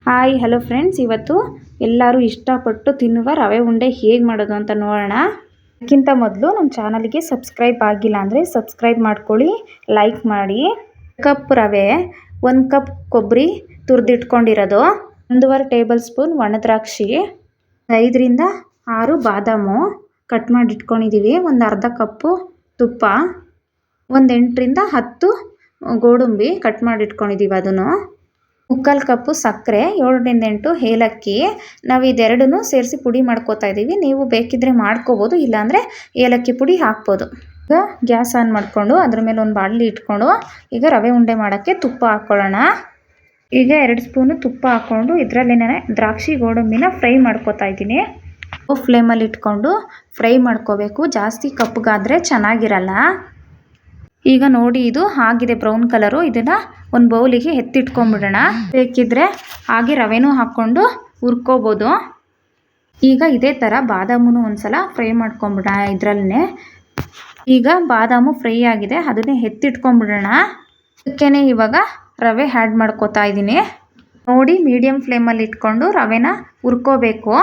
Hi hello friends, ಇವತ್ತು ಎಲ್ಲರೂ ಇಷ್ಟಪಟ್ಟು ತಿನ್ನುವ ರವೆ ಉಂಡೆ ಹೇಗೆ ಮಾಡೋದು ಅಂತ ನೋಡೋಣ. ಅದಕ್ಕಿಂತ ಮೊದಲು ನಮ್ಮ ಚಾನಲ್ಗೆ ಸಬ್ಸ್ಕ್ರೈಬ್ ಆಗಿಲ್ಲ ಅಂದರೆ ಸಬ್ಸ್ಕ್ರೈಬ್ ಮಾಡ್ಕೊಳ್ಳಿ, ಲೈಕ್ ಮಾಡಿ. ಕಪ್ ರವೆ, 1 ಕಪ್ ಕೊಬ್ಬರಿ ತುರಿದಿಟ್ಕೊಂಡಿರೋದು, 1.5 ಟೇಬಲ್ ಸ್ಪೂನ್ ಒಣದ್ರಾಕ್ಷಿ, 5 ರಿಂದ 6 ಬಾದಾಮು ಕಟ್ ಮಾಡಿ ಇಟ್ಕೊಂಡಿದ್ದೀವಿ, ಒಂದು ಅರ್ಧ ಕಪ್ಪು ತುಪ್ಪ, ಒಂದು 8 ರಿಂದ 10 ಗೋಡಂಬಿ ಕಟ್ ಮಾಡಿ ಇಟ್ಕೊಂಡಿದ್ದೀವಿ, ಅದನ್ನು 3/4 ಕಪ್ಪು ಸಕ್ಕರೆ, 7 ರಿಂದ 8 ಏಲಕ್ಕಿ. ನಾವು ಇದೆರಡನ್ನೂ ಸೇರಿಸಿ ಪುಡಿ ಮಾಡ್ಕೋತಾ ಇದ್ದೀವಿ. ನೀವು ಬೇಕಿದ್ರೆ ಮಾಡ್ಕೋಬೋದು, ಇಲ್ಲಾಂದರೆ ಏಲಕ್ಕಿ ಪುಡಿ ಹಾಕ್ಬೋದು. ಈಗ ಗ್ಯಾಸ್ ಆನ್ ಮಾಡಿಕೊಂಡು ಅದ್ರ ಮೇಲೆ ಒಂದು ಬಾಣಲಿ ಇಟ್ಕೊಂಡು ಈಗ ರವೆ ಉಂಡೆ ಮಾಡೋಕ್ಕೆ ತುಪ್ಪ ಹಾಕ್ಕೊಳ್ಳೋಣ. ಈಗ 2 ಸ್ಪೂನು ತುಪ್ಪ ಹಾಕ್ಕೊಂಡು ಇದರಲ್ಲೇನೆ ದ್ರಾಕ್ಷಿ ಗೋಡಂಬಿನ ಫ್ರೈ ಮಾಡ್ಕೋತಾ ಇದ್ದೀನಿ. ಫ್ಲೇಮಲ್ಲಿ ಇಟ್ಕೊಂಡು ಫ್ರೈ ಮಾಡ್ಕೋಬೇಕು, ಜಾಸ್ತಿ ಕಪ್ಪಗಾದರೆ ಚೆನ್ನಾಗಿರಲ್ಲ. ಈಗ ನೋಡಿ, ಇದು ಆಗಿದೆ ಬ್ರೌನ್ ಕಲರು. ಇದನ್ನು ಒಂದು ಬೌಲಿಗೆ ಎತ್ತಿಟ್ಕೊಂಡ್ಬಿಡೋಣ. ಬೇಕಿದ್ರೆ ಹಾಗೆ ರವೆನೂ ಹಾಕ್ಕೊಂಡು ಹುರ್ಕೋಬೋದು. ಈಗ ಇದೇ ಥರ ಬಾದಾಮೂ ಒಂದ್ಸಲ ಫ್ರೈ ಮಾಡ್ಕೊಂಬಿಡೋಣ ಇದರಲ್ಲೇ. ಈಗ ಬಾದಾಮು ಫ್ರೈ ಆಗಿದೆ, ಅದನ್ನೇ ಎತ್ತಿಟ್ಕೊಂಡ್ಬಿಡೋಣ. ಅದಕ್ಕೇ ಇವಾಗ ರವೆ ಆ್ಯಡ್ ಮಾಡ್ಕೋತಾ ಇದ್ದೀನಿ. ನೋಡಿ, ಮೀಡಿಯಮ್ ಫ್ಲೇಮಲ್ಲಿ ಇಟ್ಕೊಂಡು ರವೆನ ಹುರ್ಕೋಬೇಕು.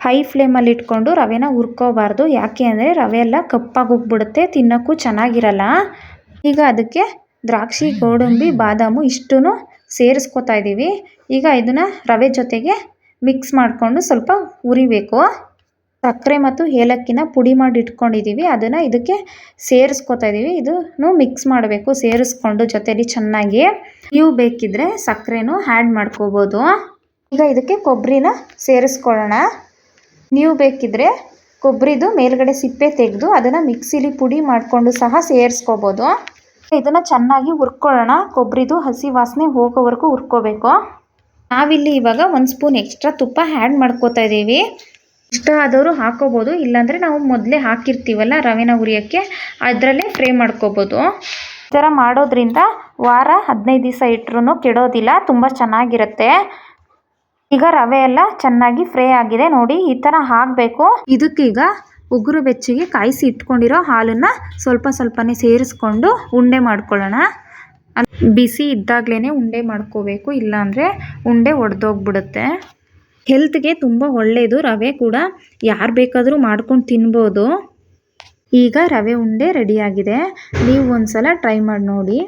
ಹೈ ಫ್ಲೇಮಲ್ಲಿ ಇಟ್ಕೊಂಡು ರವೆನ ಹುರ್ಕೋಬಾರ್ದು, ಯಾಕೆ ಅಂದರೆ ರವೆ ಎಲ್ಲ ಕಪ್ಪಾಗಿ ಹೋಗ್ಬಿಡುತ್ತೆ, ತಿನ್ನೋಕ್ಕೂ ಚೆನ್ನಾಗಿರಲ್ಲ. ಈಗ ಅದಕ್ಕೆ ದ್ರಾಕ್ಷಿ ಗೋಡಂಬಿ ಬಾದಾಮು ಇಷ್ಟೂ ಸೇರಿಸ್ಕೊತಾ ಇದ್ದೀವಿ. ಈಗ ಇದನ್ನು ರವೆ ಜೊತೆಗೆ ಮಿಕ್ಸ್ ಮಾಡಿಕೊಂಡು ಸ್ವಲ್ಪ ಹುರಿಬೇಕು. ಸಕ್ಕರೆ ಮತ್ತು ಏಲಕ್ಕಿನ ಪುಡಿ ಮಾಡಿ ಇಟ್ಕೊಂಡಿದ್ದೀವಿ, ಅದನ್ನು ಇದಕ್ಕೆ ಸೇರಿಸ್ಕೊತಾ ಇದ್ದೀವಿ. ಇದನ್ನು ಮಿಕ್ಸ್ ಮಾಡಬೇಕು ಸೇರಿಸ್ಕೊಂಡು ಜೊತೆಲಿ ಚೆನ್ನಾಗಿ. ನೀವು ಬೇಕಿದ್ರೆ ಸಕ್ಕರೆನೂ ಆ್ಯಡ್ ಮಾಡ್ಕೋಬೋದು. ಈಗ ಇದಕ್ಕೆ ಕೊಬ್ಬರಿನ ಸೇರಿಸ್ಕೊಳ್ಳೋಣ. ನೀವು ಬೇಕಿದ್ರೆ ಕೊಬ್ಬರಿದು ಮೇಲ್ಗಡೆ ಸಿಪ್ಪೆ ತೆಗೆದು ಅದನ್ನು ಮಿಕ್ಸಿಲಿ ಪುಡಿ ಮಾಡಿಕೊಂಡು ಸಹ ಸೇರಿಸ್ಕೋಬೋದು. ಇದನ್ನು ಚೆನ್ನಾಗಿ ಹುರ್ಕೊಳ್ಳೋಣ, ಕೊಬ್ಬರಿದು ಹಸಿ ವಾಸನೆ ಹೋಗೋವರೆಗೂ ಹುರ್ಕೋಬೇಕು. ನಾವಿಲ್ಲಿ ಇವಾಗ 1 ಸ್ಪೂನ್ ಎಕ್ಸ್ಟ್ರಾ ತುಪ್ಪ ಆ್ಯಡ್ ಮಾಡ್ಕೋತಾ ಇದ್ದೀವಿ. ಇಷ್ಟ ಆದವರು ಹಾಕೋಬೋದು, ಇಲ್ಲಾಂದರೆ ನಾವು ಮೊದಲೇ ಹಾಕಿರ್ತೀವಲ್ಲ ರವೆನ ಹುರಿಯೋಕ್ಕೆ, ಅದರಲ್ಲೇ ಫ್ರೈ ಮಾಡ್ಕೋಬೋದು. ಈ ಥರ ಮಾಡೋದ್ರಿಂದ ವಾರ 15 ದಿವಸ ಇಟ್ಟರೂ ಕೆಡೋದಿಲ್ಲ, ತುಂಬ ಚೆನ್ನಾಗಿರುತ್ತೆ. ಈಗ ರವೆ ಎಲ್ಲ ಚೆನ್ನಾಗಿ ಫ್ರೈ ಆಗಿದೆ ನೋಡಿ, ಈ ಥರ ಆಗಬೇಕು. ಇದಕ್ಕೀಗ ಉಗುರು ಬೆಚ್ಚಗೆ ಕಾಯಿಸಿ ಇಟ್ಕೊಂಡಿರೋ ಹಾಲನ್ನು ಸ್ವಲ್ಪನೇ ಸೇರಿಸ್ಕೊಂಡು ಉಂಡೆ ಮಾಡ್ಕೊಳ್ಳೋಣ. ಬಿಸಿ ಇದ್ದಾಗಲೇ ಉಂಡೆ ಮಾಡ್ಕೋಬೇಕು, ಇಲ್ಲಾಂದರೆ ಉಂಡೆ ಒಡೆದೋಗ್ಬಿಡುತ್ತೆ. ಹೆಲ್ತ್ಗೆ ತುಂಬ ಒಳ್ಳೆಯದು, ರವೆ ಕೂಡ ಯಾರು ಬೇಕಾದರೂ ಮಾಡ್ಕೊಂಡು ತಿನ್ಬೋದು. ಈಗ ರವೆ ಉಂಡೆ ರೆಡಿಯಾಗಿದೆ, ನೀವು ಒಂದ್ಸಲ ಟ್ರೈ ಮಾಡಿ ನೋಡಿ.